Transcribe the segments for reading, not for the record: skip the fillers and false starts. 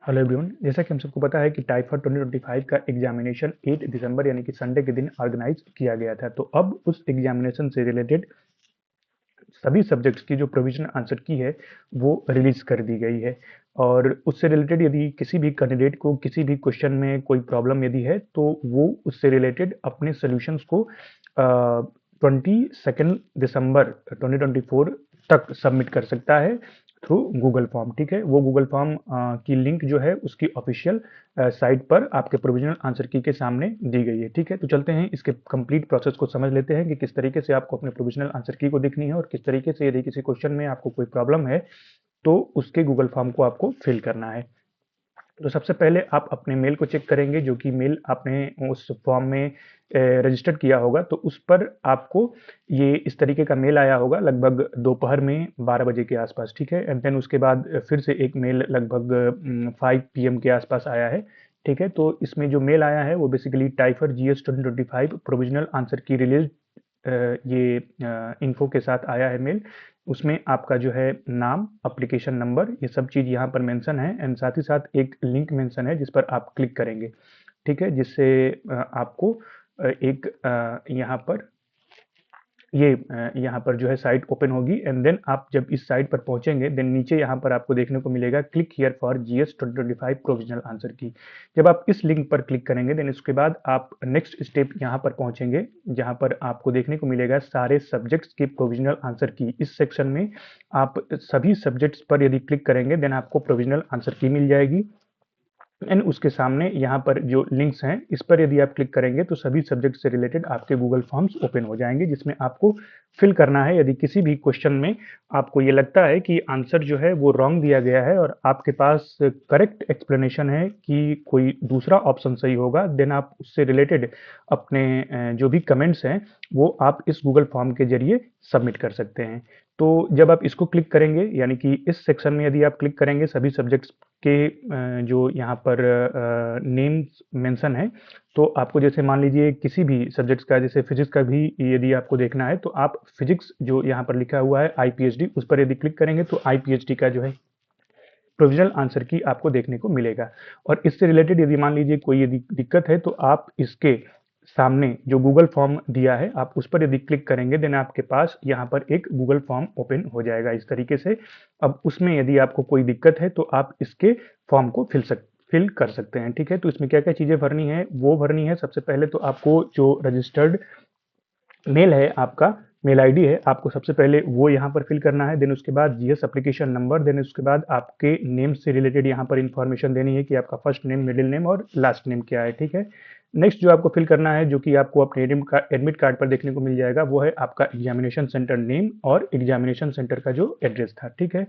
Hello everyone, जैसा कि हम सबको पता है कि टाइफॉइड 2025 का एग्जामिनेशन 8 दिसंबर यानी कि संडे के दिन ऑर्गेनाइज किया गया था। तो अब उस एग्जामिनेशन से रिलेटेड सभी सब्जेक्ट्स की जो प्रोविजनल आंसर की है वो रिलीज कर दी गई है। और उससे रिलेटेड यदि किसी भी कैंडिडेट को किसी भी क्वेश्चन में कोई प्रॉब्लम यदि है तो वो उससे रिलेटेड अपने सॉल्यूशंस को 22 दिसंबर 2024 तक सबमिट कर सकता है थ्रू गूगल फॉर्म। ठीक है, वो गूगल फॉर्म की लिंक जो है उसकी ऑफिशियल साइट पर आपके प्रोविजनल आंसर की के सामने दी गई है। ठीक है, तो चलते हैं इसके कंप्लीट प्रोसेस को समझ लेते हैं कि किस तरीके से आपको अपने प्रोविजनल आंसर की को देखनी है और किस तरीके से यदि किसी क्वेश्चन में आपको कोई प्रॉब्लम है तो उसके गूगल फॉर्म को आपको फिल करना है। तो सबसे पहले आप अपने मेल को चेक करेंगे, जो कि मेल आपने उस फॉर्म में रजिस्टर किया होगा। तो उस पर आपको ये इस तरीके का मेल आया होगा लगभग दोपहर में 12 बजे के आसपास। ठीक है, एंड देन उसके बाद फिर से एक मेल लगभग 5 पीएम के आसपास आया है। ठीक है, तो इसमें जो मेल आया है वो बेसिकली टाइफर जीएस 2025 प्रोविजनल आंसर की रिलीज ये इन्फो के साथ आया है मेल। उसमें आपका जो है नाम, एप्लीकेशन नंबर, ये सब चीज़ यहाँ पर मेंशन है एंड साथ ही साथ एक लिंक मेंशन है जिस पर आप क्लिक करेंगे। ठीक है, जिससे आपको एक यहाँ पर यहाँ पर जो है साइट ओपन होगी एंड देन आप जब इस साइट पर पहुंचेंगे देन नीचे यहाँ पर आपको देखने को मिलेगा click here for GS 2025 provisional answer की। जब आप इस लिंक पर क्लिक करेंगे देन उसके बाद आप नेक्स्ट स्टेप यहाँ पर पहुंचेंगे, जहाँ पर आपको देखने को मिलेगा सारे सब्जेक्ट्स के प्रोविजनल आंसर की। इस सेक्शन में आप सभी सब्जेक्ट्स पर यदि क्लिक करेंगे देन आपको प्रोविजनल आंसर की मिल जाएगी एंड उसके सामने यहाँ पर जो लिंक्स हैं इस पर यदि आप क्लिक करेंगे तो सभी सब्जेक्ट से रिलेटेड आपके गूगल फॉर्म्स ओपन हो जाएंगे, जिसमें आपको फिल करना है। यदि किसी भी क्वेश्चन में आपको ये लगता है कि आंसर जो है वो रॉन्ग दिया गया है और आपके पास करेक्ट एक्सप्लेनेशन है कि कोई दूसरा ऑप्शन सही होगा, देन आप उससे रिलेटेड अपने जो भी कमेंट्स हैं वो आप इस गूगल फॉर्म के जरिए सबमिट कर सकते हैं। तो जब आप इसको क्लिक करेंगे यानी कि इस सेक्शन में यदि आप क्लिक करेंगे सभी सब्जेक्ट्स के जो यहाँ पर नेम्स मेंशन है, तो आपको जैसे मान लीजिए किसी भी सब्जेक्ट्स का, जैसे फिजिक्स का भी यदि आपको देखना है तो आप फिजिक्स जो यहाँ पर लिखा हुआ है आईपीएचडी उस पर यदि क्लिक करेंगे तो आईपीएचडी का जो है प्रोविजनल आंसर की आपको देखने को मिलेगा। और इससे रिलेटेड यदि मान लीजिए कोई यदि दिक्कत है तो आप इसके सामने जो गूगल फॉर्म दिया है आप उस पर यदि क्लिक करेंगे देन आपके पास यहाँ पर एक गूगल फॉर्म ओपन हो जाएगा इस तरीके से। अब उसमें यदि आपको कोई दिक्कत है तो आप इसके फॉर्म को फिल कर सकते हैं। ठीक है, तो इसमें क्या क्या चीज़ें भरनी है वो भरनी है। सबसे पहले तो आपको जो रजिस्टर्ड मेल है, आपका मेल आईडी है, आपको सबसे पहले वो यहाँ पर फिल करना है। देन उसके बाद जीएस एप्लीकेशन नंबर, देन उसके बाद आपके नेम से रिलेटेड यहाँ पर इंफॉर्मेशन देनी है कि आपका फर्स्ट नेम, मिडिल नेम और लास्ट नेम क्या है। ठीक है, नेक्स्ट जो आपको फिल करना है जो कि आपको अपने एडमिट कार्ड पर देखने को मिल जाएगा वो है आपका एग्जामिनेशन सेंटर नेम और एग्जामिनेशन सेंटर का जो एड्रेस था। ठीक है,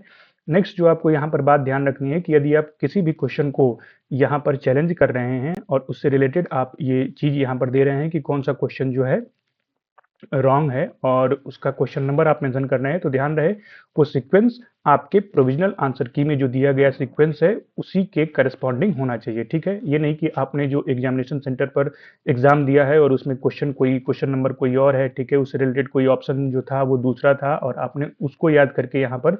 नेक्स्ट जो आपको यहाँ पर बात ध्यान रखनी है कि यदि आप किसी भी क्वेश्चन को यहाँ पर चैलेंज कर रहे हैं और उससे रिलेटेड आप ये चीज़ यहाँ पर दे रहे हैं कि कौन सा क्वेश्चन जो है रॉन्ग है और उसका क्वेश्चन नंबर आप मेंशन कर रहे हैं, तो ध्यान रहे वो सीक्वेंस आपके प्रोविजनल आंसर की में जो दिया गया सीक्वेंस है उसी के करस्पॉन्डिंग होना चाहिए। ठीक है, ये नहीं कि आपने जो एग्जामिनेशन सेंटर पर एग्जाम दिया है और उसमें क्वेश्चन नंबर कोई और है, ठीक है, उससे रिलेटेड कोई ऑप्शन जो था वो दूसरा था और आपने उसको याद करके यहाँ पर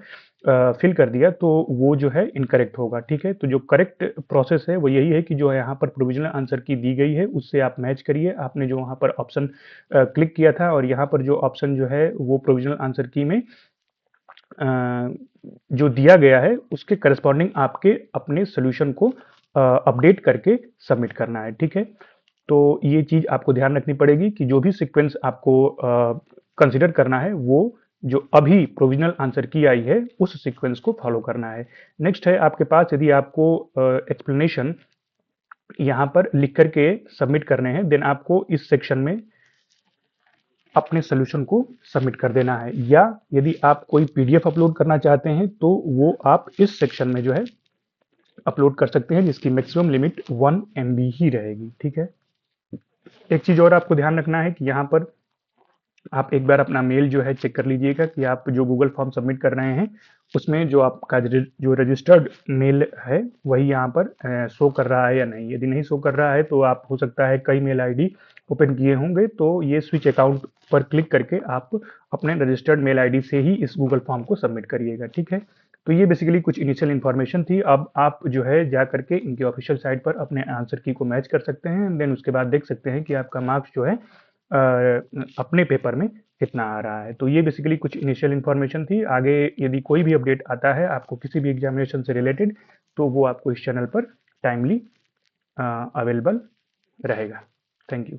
फिल कर दिया तो वो जो है इनकरेक्ट होगा। ठीक है, तो जो करेक्ट प्रोसेस है वो यही है कि जो यहाँ पर प्रोविजनल आंसर की दी गई है उससे आप मैच करिए। आपने जो वहाँ पर ऑप्शन क्लिक किया था और यहाँ पर जो ऑप्शन जो है वो प्रोविजनल आंसर की में जो दिया गया है उसके करस्पॉन्डिंग आपके अपने सोल्यूशन को अपडेट करके सबमिट करना है। ठीक है, तो ये चीज़ आपको ध्यान रखनी पड़ेगी कि जो भी सीक्वेंस आपको कंसिडर करना है वो जो अभी प्रोविजनल आंसर की आई है उस सीक्वेंस को फॉलो करना है। नेक्स्ट है आपके पास यदि आपको एक्सप्लेनेशन यहाँ पर लिख करके सबमिट करने हैं देन आपको इस सेक्शन में अपने सोल्यूशन को सबमिट कर देना है, या यदि आप कोई पीडीएफ अपलोड करना चाहते हैं तो वो आप इस सेक्शन में जो है अपलोड कर सकते हैं, जिसकी मैक्सिमम लिमिट 1 MB ही रहेगी। ठीक है, एक चीज़ और आपको ध्यान रखना है कि यहाँ पर आप एक बार अपना मेल जो है चेक कर लीजिएगा कि आप जो गूगल फॉर्म सबमिट कर रहे हैं उसमें जो आपका जो रजिस्टर्ड मेल है वही यहाँ पर शो कर रहा है या नहीं। यदि नहीं शो कर रहा है तो आप हो सकता है कई मेल आईडी ओपन किए होंगे, तो ये स्विच अकाउंट पर क्लिक करके आप अपने रजिस्टर्ड मेल आईडी से ही इस गूगल फॉर्म को सबमिट करिएगा। ठीक है, तो ये बेसिकली कुछ इनिशियल इन्फॉर्मेशन थी। अब आप जो है जा करके इनके ऑफिशियल साइट पर अपने आंसर की को मैच कर सकते हैं, देन उसके बाद देख सकते हैं कि आपका मार्क्स जो है अपने पेपर में कितना आ रहा है। तो ये बेसिकली कुछ इनिशियल इन्फॉर्मेशन थी। आगे यदि कोई भी अपडेट आता है आपको किसी भी एग्जामिनेशन से रिलेटेड, तो वो आपको इस चैनल पर टाइमली अवेलेबल रहेगा। Thank you.